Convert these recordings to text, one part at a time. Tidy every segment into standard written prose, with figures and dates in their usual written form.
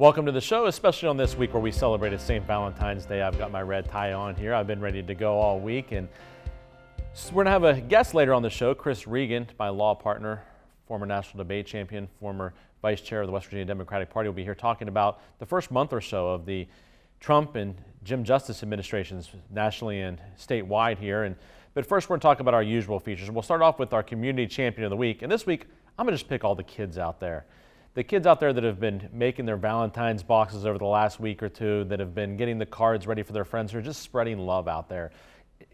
Welcome to the show, especially on this week where we celebrated St. Valentine's Day. I've got my red tie on here. I've been ready to go all week, and we're going to have a guest later on the show, Chris Regan, my law partner, former national debate champion, former vice chair of the West Virginia Democratic Party, will be here talking about the first month or so of the Trump and Jim Justice administrations nationally and statewide here. But first, we're going to talk about our usual features. We'll start off with our community champion of the week. And this week, I'm going to just pick all the kids out there. The kids out there that have been making their Valentine's boxes over the last week or two, that have been getting the cards ready for their friends, who are just spreading love out there.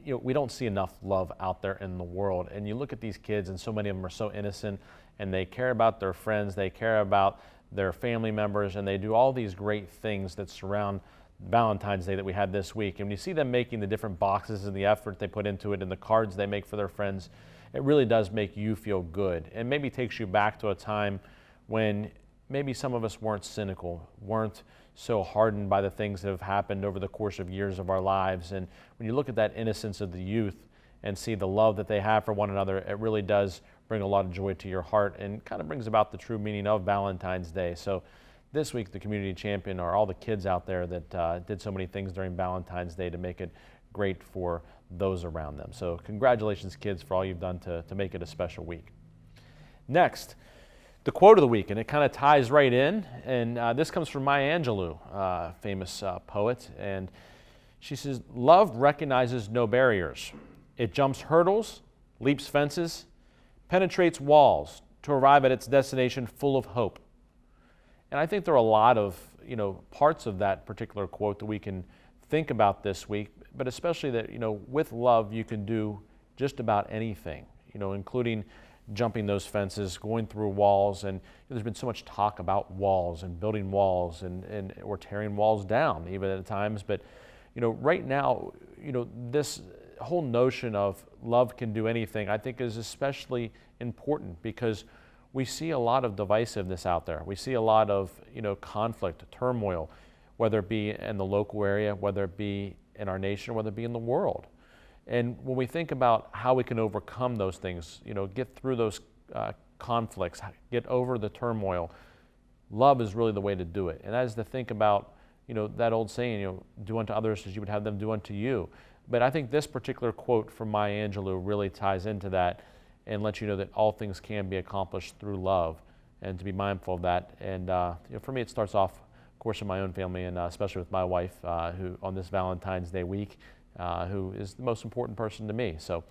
You know, we don't see enough love out there in the world. And you look at these kids, and so many of them are so innocent, and they care about their friends, they care about their family members, and they do all these great things that surround Valentine's Day that we had this week. And when you see them making the different boxes and the effort they put into it and the cards they make for their friends, it really does make you feel good, and maybe takes you back to a time when maybe some of us weren't cynical, weren't so hardened by the things that have happened over the course of years of our lives. And when you look at that innocence of the youth and see the love that they have for one another, it really does bring a lot of joy to your heart and kind of brings about the true meaning of Valentine's Day. So this week, the community champion are all the kids out there that did so many things during Valentine's Day to make it great for those around them. So congratulations, kids, for all you've done to make it a special week. Next, the quote of the week, and it kind of ties right in, and this comes from Maya Angelou, famous poet, and she says, "Love recognizes no barriers. It jumps hurdles, leaps fences, penetrates walls to arrive at its destination full of hope." And I think there are a lot of parts of that particular quote that we can think about this week, but especially that with love you can do just about anything, including jumping those fences, going through walls. And there's been so much talk about walls and building walls and or tearing walls down even at times. But right now, this whole notion of love can do anything, I think, is especially important because we see a lot of divisiveness out there. We see a lot of conflict, turmoil, whether it be in the local area, whether it be in our nation, whether it be in the world. And when we think about how we can overcome those things, get through those conflicts, get over the turmoil, love is really the way to do it. And that is to think about, that old saying, do unto others as you would have them do unto you. But I think this particular quote from Maya Angelou really ties into that and lets you know that all things can be accomplished through love, and to be mindful of that. And for me, it starts off, of course, in my own family, and especially with my wife, who on this Valentine's Day week, who is the most important person to me. So,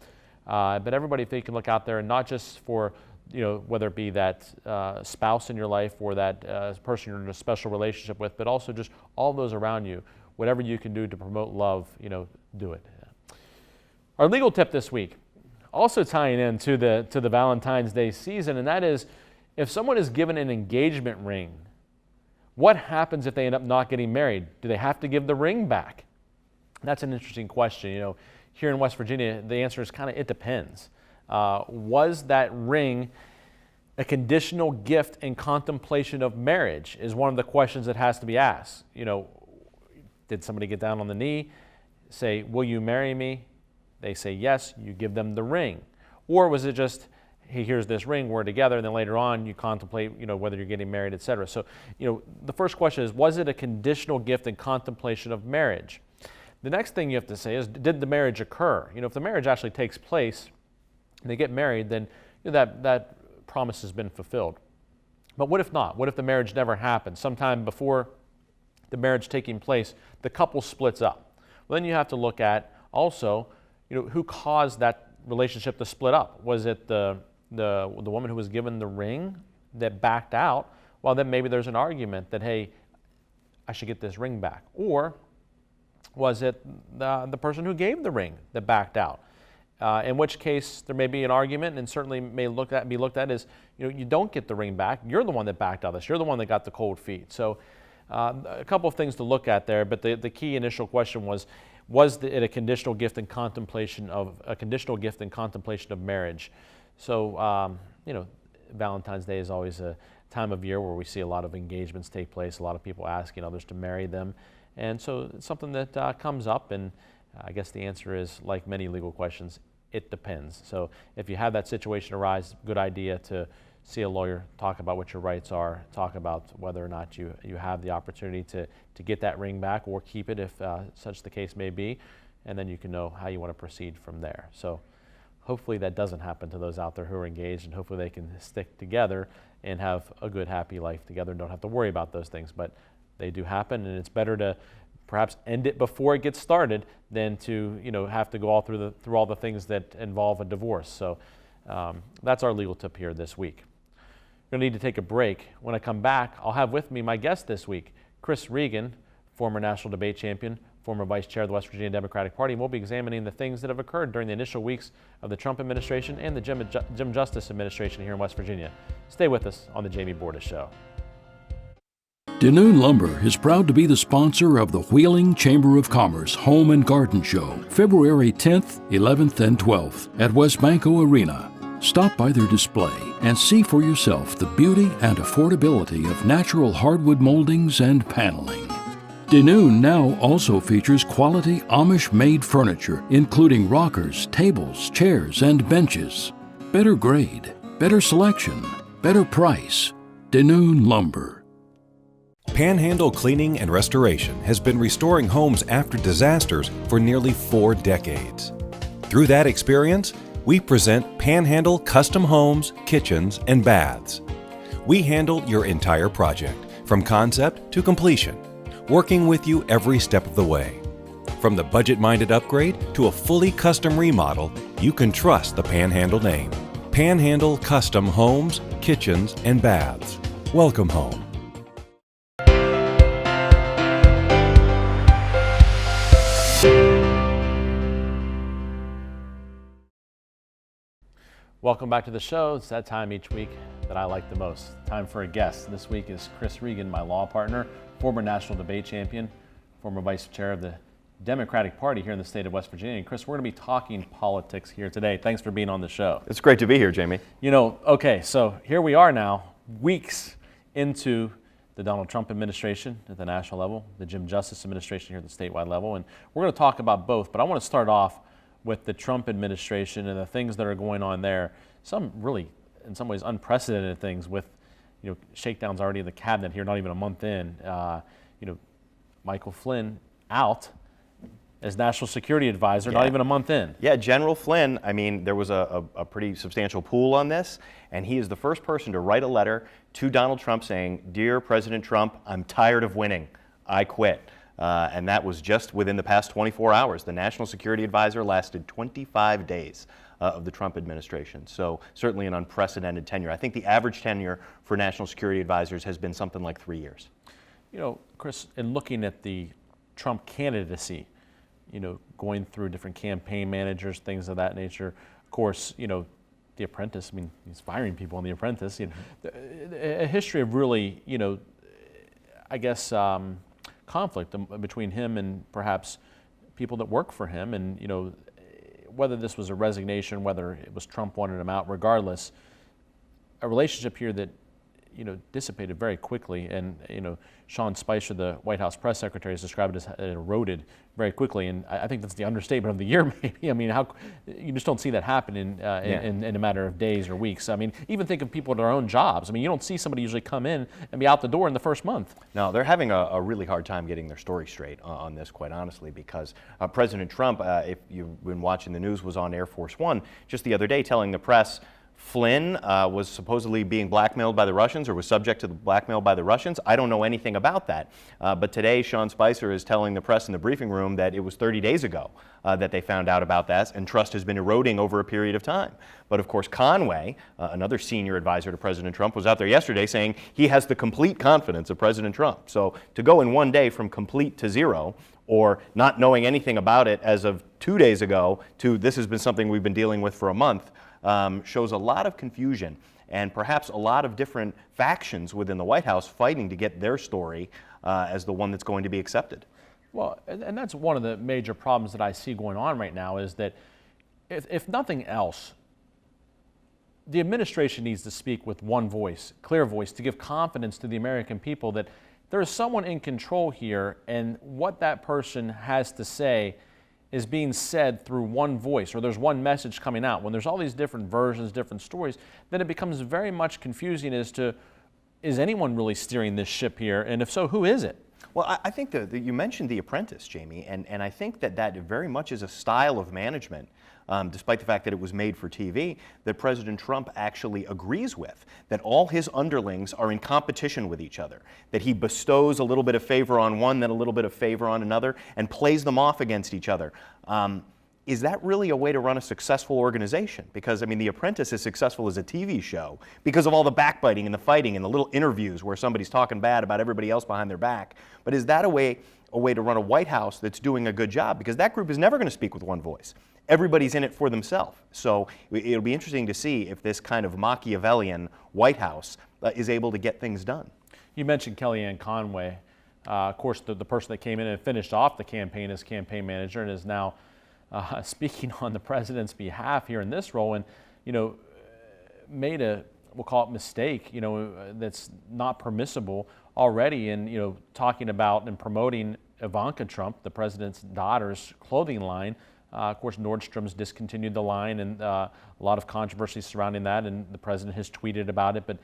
but everybody, if they can look out there, and not just for, whether it be that spouse in your life or that person you're in a special relationship with, but also just all those around you, whatever you can do to promote love, do it. Our legal tip this week, also tying into the Valentine's Day season, and that is, if someone is given an engagement ring, what happens if they end up not getting married? Do they have to give the ring back? That's an interesting question. Here in West Virginia, the answer is kind of, it depends. Was that ring a conditional gift in contemplation of marriage is one of the questions that has to be asked. Did somebody get down on the knee, say, "Will you marry me?" They say yes, you give them the ring. Or was it just, "Hey, here's this ring, we're together," and then later on you contemplate, whether you're getting married, etc. So, the first question is, was it a conditional gift in contemplation of marriage? The next thing you have to say is, did the marriage occur? If the marriage actually takes place and they get married, then that promise has been fulfilled. But what if not? What if the marriage never happened? Sometime before the marriage taking place, the couple splits up. Well, then you have to look at also, who caused that relationship to split up? Was it the woman who was given the ring that backed out? Well, then maybe there's an argument that, hey, I should get this ring back. Or was it the person who gave the ring that backed out? In which case there may be an argument, and certainly may be looked at as, you don't get the ring back. You're the one that backed out of this. You're the one that got the cold feet. So a couple of things to look at there, but the key initial question was it a conditional gift in contemplation of marriage? So Valentine's Day is always a time of year where we see a lot of engagements take place, a lot of people asking others to marry them. And so it's something that comes up, and I guess the answer is, like many legal questions, it depends. So if you have that situation arise, good idea to see a lawyer, talk about what your rights are, talk about whether or not you have the opportunity to get that ring back or keep it if such the case may be, and then you can know how you want to proceed from there. So hopefully that doesn't happen to those out there who are engaged, and hopefully they can stick together and have a good, happy life together and don't have to worry about those things. But they do happen, and it's better to perhaps end it before it gets started than to have to go all through all the things that involve a divorce. So that's our legal tip here this week. We're going to need to take a break. When I come back, I'll have with me my guest this week, Chris Regan, former national debate champion, former vice chair of the West Virginia Democratic Party, and we'll be examining the things that have occurred during the initial weeks of the Trump administration and the Jim Justice administration here in West Virginia. Stay with us on the Jamie Bordas Show. Danoon Lumber is proud to be the sponsor of the Wheeling Chamber of Commerce Home and Garden Show, February 10th, 11th, and 12th at Westbanco Arena. Stop by their display and see for yourself the beauty and affordability of natural hardwood moldings and paneling. Danoon now also features quality Amish-made furniture, including rockers, tables, chairs, and benches. Better grade, better selection, better price. Danoon Lumber. Panhandle Cleaning and Restoration has been restoring homes after disasters for nearly 4 decades. Through that experience, we present Panhandle Custom Homes, Kitchens, and Baths. We handle your entire project, from concept to completion, working with you every step of the way. From the budget-minded upgrade to a fully custom remodel, you can trust the Panhandle name. Panhandle Custom Homes, Kitchens, and Baths. Welcome home. Welcome back to the show. It's that time each week that I like the most. Time for a guest. This week is Chris Regan, my law partner, former national debate champion, former vice chair of the Democratic Party here in the state of West Virginia. And Chris, we're going to be talking politics here today. Thanks for being on the show. It's great to be here, Jamie. Okay, so here we are now, weeks into the Donald Trump administration at the national level, the Jim Justice administration here at the statewide level, and we're going to talk about both, but I want to start off with the Trump administration and the things that are going on there. Some really, in some ways, unprecedented things with, shakedowns already in the cabinet here, not even a month in. Michael Flynn out as National Security Advisor, not even a month in. Yeah, General Flynn, there was a pretty substantial pool on this, and he is the first person to write a letter to Donald Trump saying, "Dear President Trump, I'm tired of winning. I quit." And that was just within the past 24 hours. The National Security Advisor lasted 25 days of the Trump administration. So certainly an unprecedented tenure. I think the average tenure for National Security Advisors has been something like 3 years. Chris, in looking at the Trump candidacy, going through different campaign managers, things of that nature, of course, The Apprentice, he's firing people on The Apprentice. A history of really, conflict between him and perhaps people that work for him, and whether this was a resignation, whether it was Trump wanted him out, regardless, a relationship here that dissipated very quickly, and Sean Spicer, the White House press secretary, has described it as it eroded very quickly, and I think that's the understatement of the year, maybe. How you just don't see that happen in a matter of days or weeks. Even think of people in their own jobs. You don't see somebody usually come in and be out the door in the first month. No, they're having a really hard time getting their story straight on this, quite honestly, because President Trump, if you've been watching the news, was on Air Force One just the other day telling the press Flynn was supposedly being blackmailed by the Russians, or was subject to the blackmail by the Russians. I don't know anything about that. But today, Sean Spicer is telling the press in the briefing room that it was 30 days ago that they found out about that, and trust has been eroding over a period of time. But of course, Conway, another senior advisor to President Trump, was out there yesterday saying he has the complete confidence of President Trump. So to go in one day from complete to zero, or not knowing anything about it as of 2 days ago, to this has been something we've been dealing with for a month, shows a lot of confusion and perhaps a lot of different factions within the White House fighting to get their story as the one that's going to be accepted. Well, and that's one of the major problems that I see going on right now, is that if nothing else, the administration needs to speak with one voice, clear voice, to give confidence to the American people that there is someone in control here, and what that person has to say is being said through one voice, or there's one message coming out, when there's all these different versions, different stories, then it becomes very much confusing as to, is anyone really steering this ship here? And if so, who is it? Well, I think that you mentioned The Apprentice, Jamie, and I think that very much is a style of management, despite the fact that it was made for TV, that President Trump actually agrees with, that all his underlings are in competition with each other, that he bestows a little bit of favor on one, then a little bit of favor on another, and plays them off against each other. Is that really a way to run a successful organization? Because, I mean, The Apprentice is successful as a TV show because of all the backbiting and the fighting and the little interviews where somebody's talking bad about everybody else behind their back. But is that a way to run a White House that's doing a good job? Because that group is never going to speak with one voice. Everybody's in it for themselves. So it'll be interesting to see if this kind of Machiavellian White House is able to get things done. You mentioned Kellyanne Conway. Of course, the person that came in and finished off the campaign as campaign manager and is now speaking on the president's behalf here in this role, and made a, we'll call it, mistake, that's not permissible already in talking about and promoting Ivanka Trump, the president's daughter's clothing line. Of course, Nordstrom's discontinued the line, and a lot of controversy surrounding that, and the president has tweeted about it, but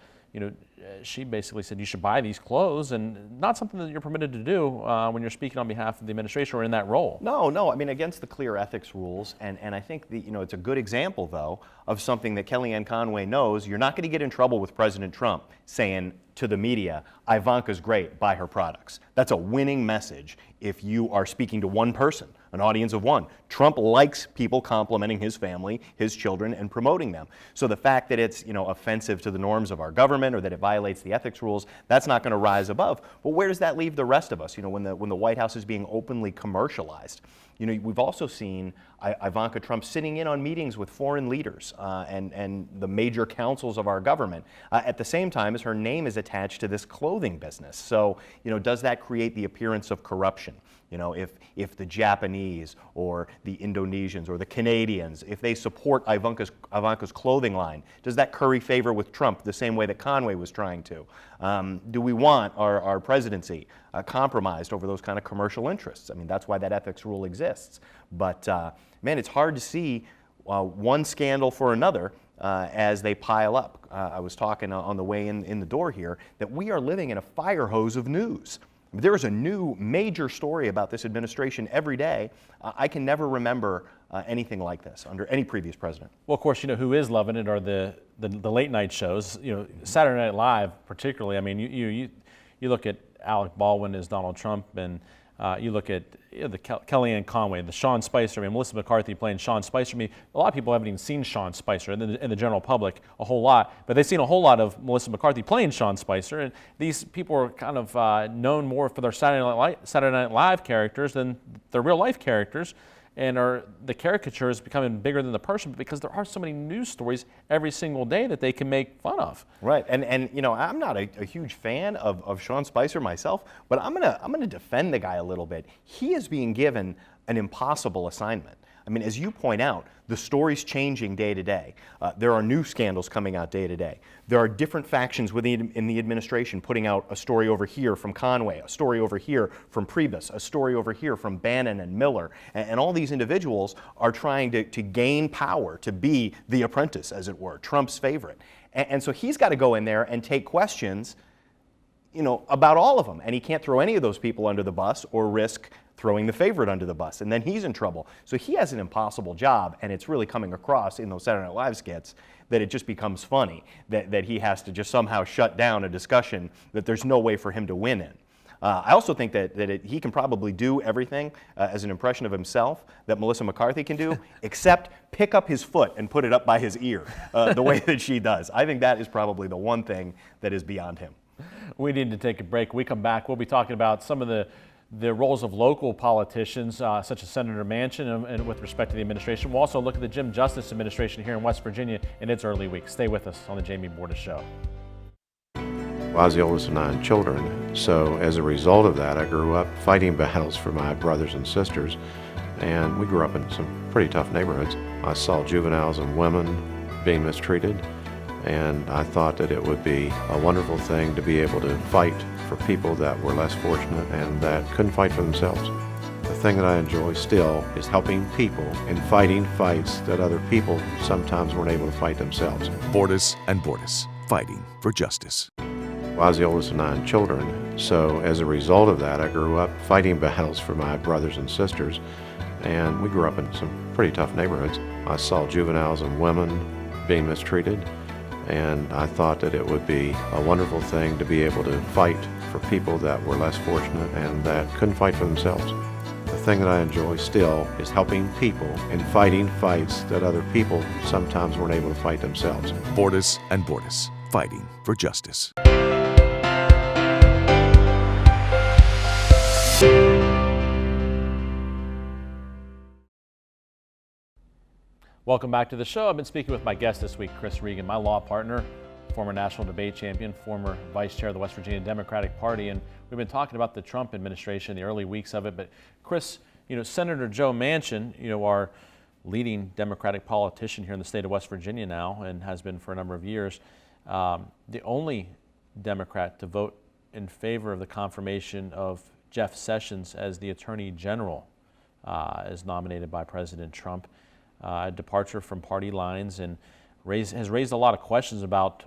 she basically said you should buy these clothes, and not something that you're permitted to do when you're speaking on behalf of the administration or in that role. No, I mean, against the clear ethics rules, and I think it's a good example, though, of something that Kellyanne Conway knows. You're not going to get in trouble with President Trump saying to the media, Ivanka's great, buy her products. That's a winning message if you are speaking to one person, an audience of one. Trump likes people complimenting his family, his children, and promoting them. So the fact that it's offensive to the norms of our government or that it violates the ethics rules, that's not going to rise above. But where does that leave the rest of us? When the White House is being openly commercialized. We've also seen Ivanka Trump sitting in on meetings with foreign leaders and the major councils of our government at the same time as her name is attached to this clothing business. So, does that create the appearance of corruption? If the Japanese or the Indonesians or the Canadians, if they support Ivanka's clothing line, does that curry favor with Trump the same way that Conway was trying to? Do we want our presidency compromised over those kind of commercial interests? I mean, that's why that ethics rule exists. But man, it's hard to see one scandal for another as they pile up. I was talking on the way in the door here that we are living in a fire hose of news. There is a new major story about this administration every day. I can never remember anything like this under any previous president. Well, of course, who is loving it are the late night shows. Saturday Night Live particularly. I mean, you look at Alec Baldwin as Donald Trump, and you look at the Kellyanne Conway, the Sean Spicer, Melissa McCarthy playing Sean Spicer. I mean, a lot of people haven't even seen Sean Spicer in the general public a whole lot, but they've seen a whole lot of Melissa McCarthy playing Sean Spicer, and these people are kind of known more for their Saturday Night Live characters than their real life characters. And the caricature is becoming bigger than the person because there are so many news stories every single day that they can make fun of. Right, and I'm not a huge fan of Sean Spicer myself, but I'm gonna defend the guy a little bit. He is being given an impossible assignment. I mean, as you point out, the story's changing day to day. There are new scandals coming out day to day. There are different factions in the administration putting out a story over here from Conway, a story over here from Priebus, a story over here from Bannon and Miller. And all these individuals are trying to gain power, to be the apprentice, as it were, Trump's favorite. And so he's got to go in there and take questions about all of them. And he can't throw any of those people under the bus or risk throwing the favorite under the bus, and then he's in trouble. So he has an impossible job, and it's really coming across in those Saturday Night Live skits that it just becomes funny that he has to just somehow shut down a discussion that there's no way for him to win in. I also think that he can probably do everything as an impression of himself that Melissa McCarthy can do, except pick up his foot and put it up by his ear the way that she does. I think that is probably the one thing that is beyond him. We need to take a break. When we come back, we'll be talking about some of the roles of local politicians, such as Senator Manchin, and with respect to the administration. We'll also look at the Jim Justice administration here in West Virginia in its early weeks. Stay with us on the Jamie Bordas Show. Well, I was the oldest of 9 children, so as a result of that, I grew up fighting battles for my brothers and sisters, and we grew up in some pretty tough neighborhoods. I saw juveniles and women being mistreated, and I thought that it would be a wonderful thing to be able to fight for people that were less fortunate and that couldn't fight for themselves. The thing that I enjoy still is helping people and fighting fights that other people sometimes weren't able to fight themselves. Bordas and Bordas, fighting for justice. Well, I was the oldest of 9 children, so as a result of that, I grew up fighting battles for my brothers and sisters, and we grew up in some pretty tough neighborhoods. I saw juveniles and women being mistreated, and I thought that it would be a wonderful thing to be able to fight for people that were less fortunate and that couldn't fight for themselves. The thing that I enjoy still is helping people and fighting fights that other people sometimes weren't able to fight themselves. Bordas and Bordas, fighting for justice. Welcome back to the show. I've been speaking with my guest this week, Chris Regan, my law partner, former national debate champion, former vice chair of the West Virginia Democratic Party, and we've been talking about the Trump administration, the early weeks of it. But Chris, Senator Joe Manchin, our leading Democratic politician here in the state of West Virginia now, and has been for a number of years, the only Democrat to vote in favor of the confirmation of Jeff Sessions as the Attorney General, as nominated by President Trump. A departure from party lines, and has raised a lot of questions about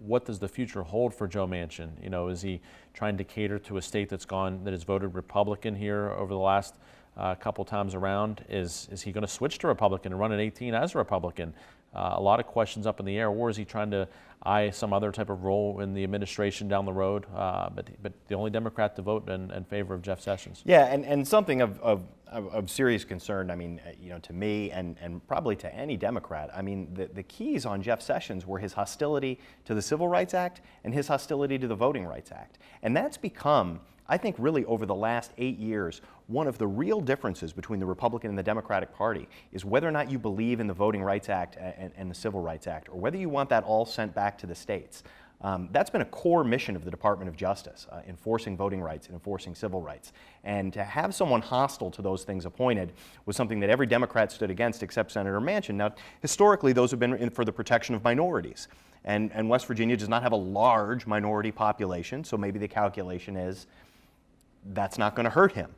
what does the future hold for Joe Manchin. Is he trying to cater to a state that has voted Republican here over the last couple times around? Is he going to switch to Republican and run in 18 as a Republican? A lot of questions up in the air. Or is he trying to eye some other type of role in the administration down the road? But the only Democrat to vote in favor of Jeff Sessions. Yeah, and something of serious concern, to me and probably to any Democrat. The keys on Jeff Sessions were his hostility to the Civil Rights Act and his hostility to the Voting Rights Act. And that's become, I think, really over the last 8 years, one of the real differences between the Republican and the Democratic Party is whether or not you believe in the Voting Rights Act and the Civil Rights Act, or whether you want that all sent back to the states. That's been a core mission of the Department of Justice, enforcing voting rights and enforcing civil rights. And to have someone hostile to those things appointed was something that every Democrat stood against except Senator Manchin. Now, historically, those have been for the protection of minorities. And West Virginia does not have a large minority population, so maybe the calculation is that's not going to hurt him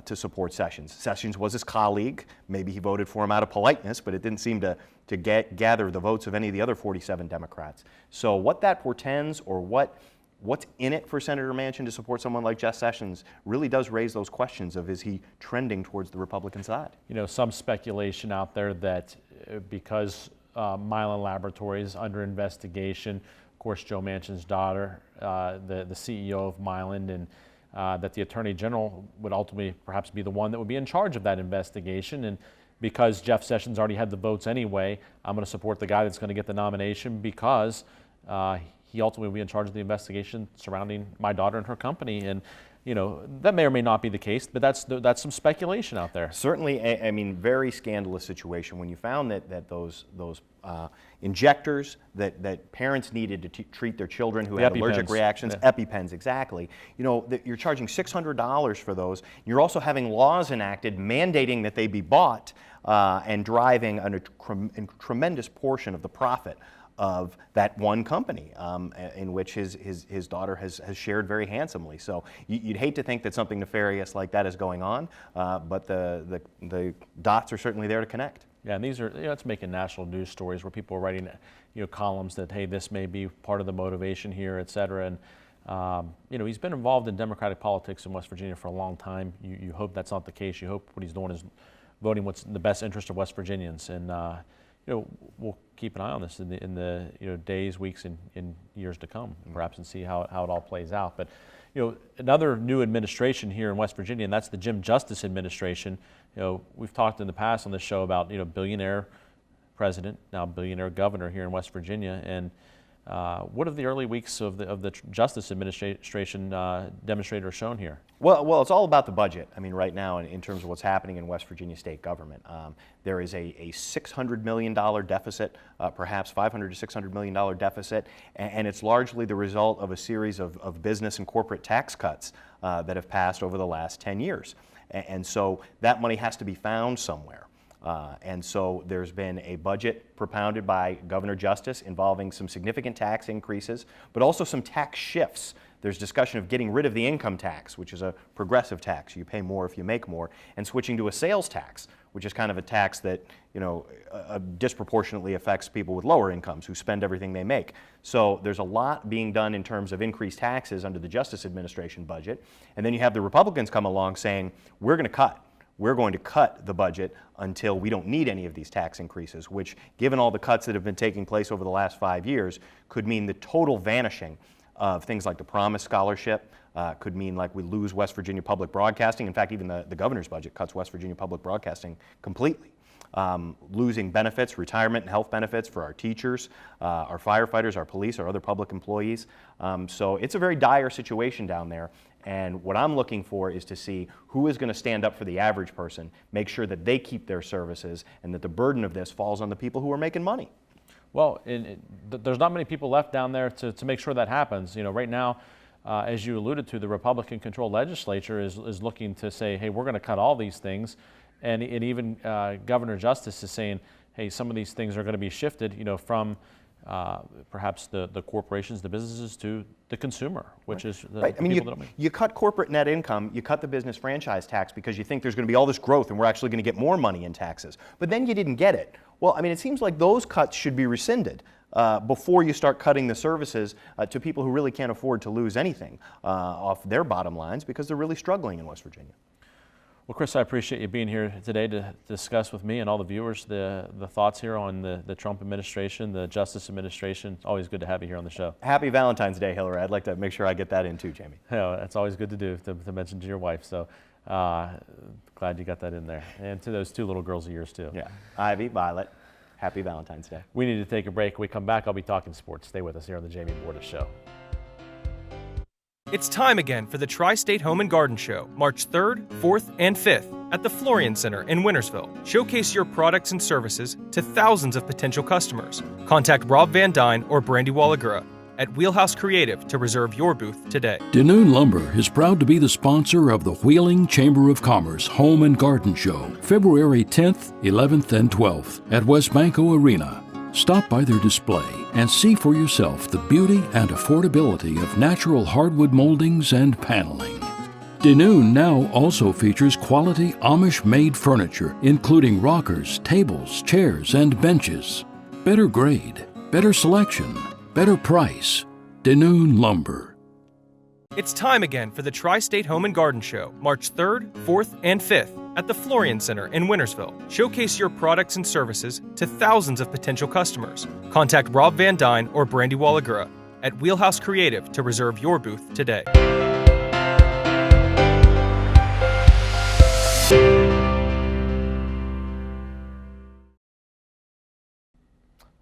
to support Sessions. Sessions was his colleague. Maybe he voted for him out of politeness, but it didn't seem to gather the votes of any of the other 47 Democrats. So what that portends, or what's in it for Senator Manchin to support someone like Jeff Sessions, really does raise those questions of, is he trending towards the Republican side? Some speculation out there that because Mylan Laboratories under investigation, of course Joe Manchin's daughter, the CEO of Mylan, and that the Attorney General would ultimately perhaps be the one that would be in charge of that investigation. And because Jeff Sessions already had the votes anyway, I'm going to support the guy that's going to get the nomination because he ultimately will be in charge of the investigation surrounding my daughter and her company. And that may or may not be the case, but that's some speculation out there. Certainly, very scandalous situation when you found that those injectors that parents needed to treat their children who had allergic reactions, EpiPens, exactly. That you're charging $600 for those. You're also having laws enacted mandating that they be bought and driving a tremendous portion of the profit of that one company, in which his daughter has shared very handsomely. So you'd hate to think that something nefarious like that is going on, but the dots are certainly there to connect. Yeah, and these are, it's making national news stories where people are writing, columns that, hey, this may be part of the motivation here, et cetera. And he's been involved in Democratic politics in West Virginia for a long time. You hope that's not the case. You hope what he's doing is voting what's in the best interest of West Virginians. And we'll keep an eye on this in the days, weeks, and years to come, perhaps, and see how it all plays out. But another new administration here in West Virginia, and that's the Jim Justice administration. We've talked in the past on this show about billionaire president, now billionaire governor here in West Virginia. And what have the early weeks of the Justice administration demonstrated shown here? Well, it's all about the budget. Right now, in terms of what's happening in West Virginia state government, there is a $600 million deficit, perhaps $500 to $600 million deficit, and it's largely the result of a series of business and corporate tax cuts that have passed over the last 10 years. And so that money has to be found somewhere. And so there's been a budget propounded by Governor Justice involving some significant tax increases, but also some tax shifts There's discussion of getting rid of the income tax, which is a progressive tax. You pay more if you make more, and switching to a sales tax, which is kind of a tax that, disproportionately affects people with lower incomes who spend everything they make. So there's a lot being done in terms of increased taxes under the Justice Administration budget. And then you have the Republicans come along saying, we're going to cut. We're going to cut the budget until we don't need any of these tax increases, which, given all the cuts that have been taking place over the last 5 years, could mean the total vanishing of things like the Promise Scholarship, could mean like we lose West Virginia Public Broadcasting. In fact, even the governor's budget cuts West Virginia Public Broadcasting completely. Losing benefits, retirement and health benefits for our teachers, our firefighters, our police, our other public employees. So it's a very dire situation down there. And what I'm looking for is to see who is going to stand up for the average person, make sure that they keep their services, and that the burden of this falls on the people who are making money. Well, there's not many people left down there to make sure that happens. Right now, as you alluded to, the Republican-controlled legislature is looking to say, hey, we're going to cut all these things. And even Governor Justice is saying, hey, some of these things are going to be shifted, from perhaps the corporations, the businesses, to the consumer, which is the right. I mean, people that don't make. You cut corporate net income, you cut the business franchise tax because you think there's going to be all this growth and we're actually going to get more money in taxes. But then you didn't get it. Well, I mean, it seems like those cuts should be rescinded before you start cutting the services to people who really can't afford to lose anything off their bottom lines because they're really struggling in West Virginia. Well, Chris, I appreciate you being here today to discuss with me and all the viewers the thoughts here on the Trump administration, the Justice administration. It's always good to have you here on the show. Happy Valentine's Day, Hillary. I'd like to make sure I get that in too, Jamie. Yeah, that's always good to do, to mention to your wife. So glad you got that in there. And to those two little girls of yours, too. Yeah. Ivy, Violet, happy Valentine's Day. We need to take a break. When we come back, I'll be talking sports. Stay with us here on the Jamie Bordas Show. It's time again for the Tri-State Home and Garden Show, March 3rd, 4th, and 5th at the Florian Center in Wintersville. Showcase your products and services to thousands of potential customers. Contact Rob Van Dyne or Brandy Wallagura at Wheelhouse Creative to reserve your booth today. Danoon Lumber is proud to be the sponsor of the Wheeling Chamber of Commerce Home and Garden Show, February 10th, 11th, and 12th at Westbanco Arena. Stop by their display and see for yourself the beauty and affordability of natural hardwood moldings and paneling. Danoon now also features quality Amish-made furniture, including rockers, tables, chairs, and benches. Better grade, better selection, better price. Danoon Lumber. It's time again for the Tri-State Home and Garden Show, March 3rd, 4th, and 5th at the Florian Center in Wintersville. Showcase your products and services to thousands of potential customers. Contact Rob Van Dyne or Brandy Wallagura at Wheelhouse Creative to reserve your booth today.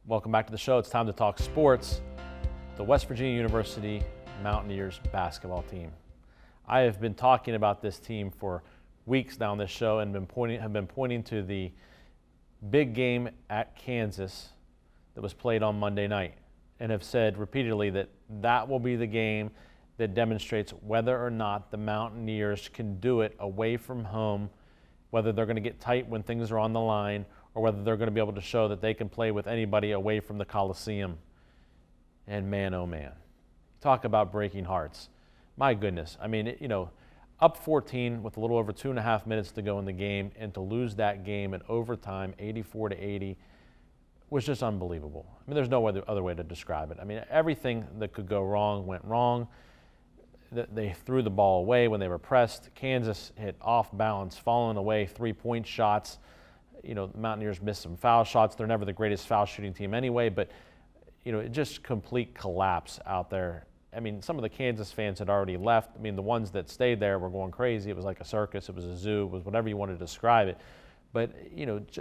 Welcome back to the show. It's time to talk sports. The West Virginia University Mountaineers basketball team. I have been talking about this team for weeks now on this show and have been pointing to the big game at Kansas that was played on Monday night, and have said repeatedly that will be the game that demonstrates whether or not the Mountaineers can do it away from home, whether they're going to get tight when things are on the line, or whether they're going to be able to show that they can play with anybody away from the Coliseum. And man, oh man, talk about breaking hearts. My goodness. I mean, up 14 with a little over 2.5 minutes to go in the game, and to lose that game in overtime, 84-80, was just unbelievable. I mean, there's no other way to describe it. I mean, everything that could go wrong went wrong. They threw the ball away when they were pressed. Kansas hit off balance, falling away, 3-point shots. The Mountaineers missed some foul shots. They're never the greatest foul shooting team anyway, but just complete collapse out there. I mean, some of the Kansas fans had already left. I mean, the ones that stayed there were going crazy. It was like a circus. It was a zoo. It was whatever you want to describe it. But,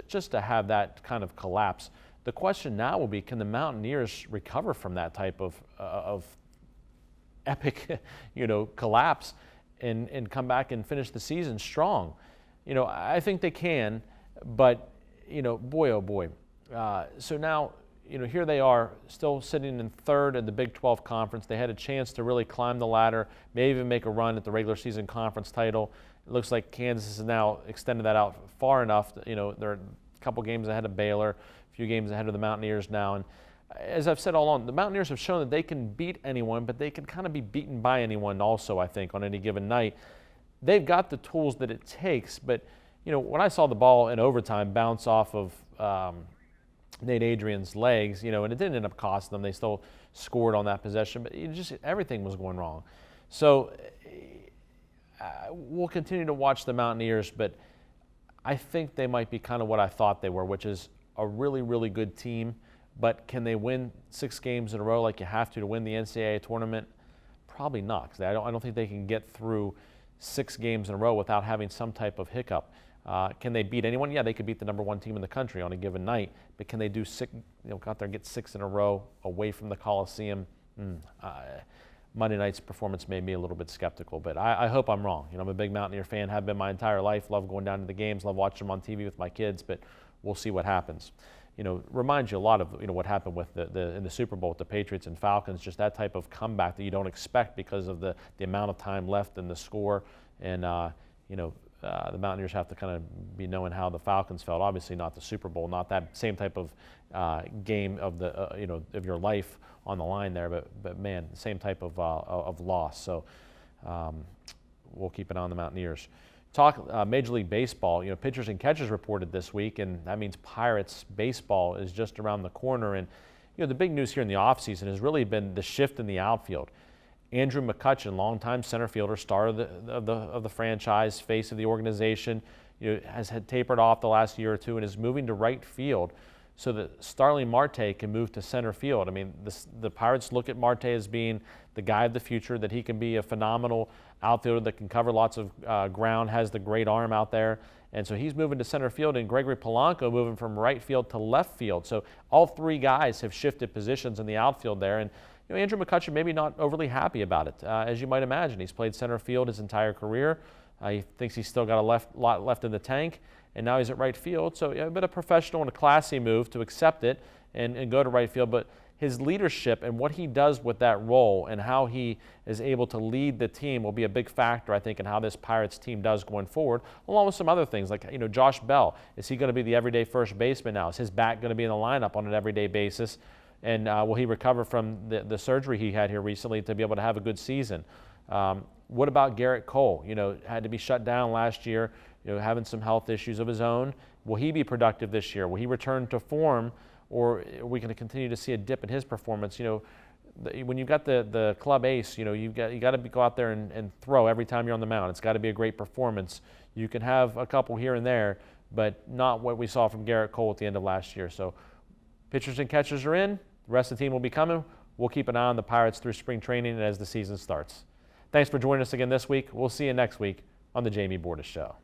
just to have that kind of collapse, the question now will be, can the Mountaineers recover from that type of epic, collapse and come back and finish the season strong? I think they can, but, boy, oh boy. So now, here they are still sitting in third in the Big 12 Conference. They had a chance to really climb the ladder, maybe even make a run at the regular season conference title. It looks like Kansas has now extended that out far enough. They're a couple games ahead of Baylor, a few games ahead of the Mountaineers now. And as I've said all along, the Mountaineers have shown that they can beat anyone, but they can kind of be beaten by anyone also, I think, on any given night. They've got the tools that it takes, but, you know, when I saw the ball in overtime bounce off of Nate Adrian's legs, you know, and it didn't end up costing them. They still scored on that possession, but everything was going wrong. So we'll continue to watch the Mountaineers, but I think they might be kind of what I thought they were, which is a really, really good team. But can they win 6 games in a row like you have to win the NCAA tournament? Probably not, because I don't think they can get through 6 games in a row without having some type of hiccup. Can they beat anyone? Yeah, they could beat the #1 team in the country on a given night, but can they do 6, go out there and get 6 in a row away from the Coliseum? Monday night's performance made me a little bit skeptical, but I hope I'm wrong. You know, I'm a big Mountaineer fan, have been my entire life, love going down to the games, love watching them on TV with my kids, but we'll see what happens. You know, reminds you a lot of, you know, what happened with in the Super Bowl with the Patriots and Falcons, just that type of comeback that you don't expect because of the amount of time left in the score. And, you know, the Mountaineers have to kind of be knowing how the Falcons felt. Obviously not the Super Bowl, not that same type of game of the, you know, of your life on the line there, but man, same type of loss. So we'll keep an eye on the Mountaineers. Talk Major League Baseball, you know, pitchers and catchers reported this week, and that means Pirates baseball is just around the corner. And, you know, the big news here in the offseason has really been the shift in the outfield. Andrew McCutchen, longtime center fielder, star of the franchise, face of the organization, you know, has had tapered off the last year or two and is moving to right field so that Starling Marte can move to center field. I mean, the Pirates look at Marte as being the guy of the future, that he can be a phenomenal outfielder that can cover lots of ground, has the great arm out there. And so he's moving to center field, and Gregory Polanco moving from right field to left field. So all 3 guys have shifted positions in the outfield there. And, you know, Andrew McCutchen maybe not overly happy about it, as you might imagine. He's played center field his entire career. He thinks he's still got a lot left in the tank, and now he's at right field. So, yeah, a bit of professional and a classy move to accept it and go to right field. But his leadership and what he does with that role and how he is able to lead the team will be a big factor, I think, in how this Pirates team does going forward, along with some other things like, you know, Josh Bell. Is he going to be the everyday first baseman now? Is his bat going to be in the lineup on an everyday basis? And will he recover from the surgery he had here recently to be able to have a good season? What about Garrett Cole? You know, had to be shut down last year, you know, having some health issues of his own. Will he be productive this year? Will he return to form, or are we going to continue to see a dip in his performance? You know, when you've got the club ace, you know, you got to go out there and throw every time you're on the mound. It's got to be a great performance. You can have a couple here and there, but not what we saw from Garrett Cole at the end of last year. So pitchers and catchers are in. The rest of the team will be coming. We'll keep an eye on the Pirates through spring training and as the season starts. Thanks for joining us again this week. We'll see you next week on the Jamie Bordas Show.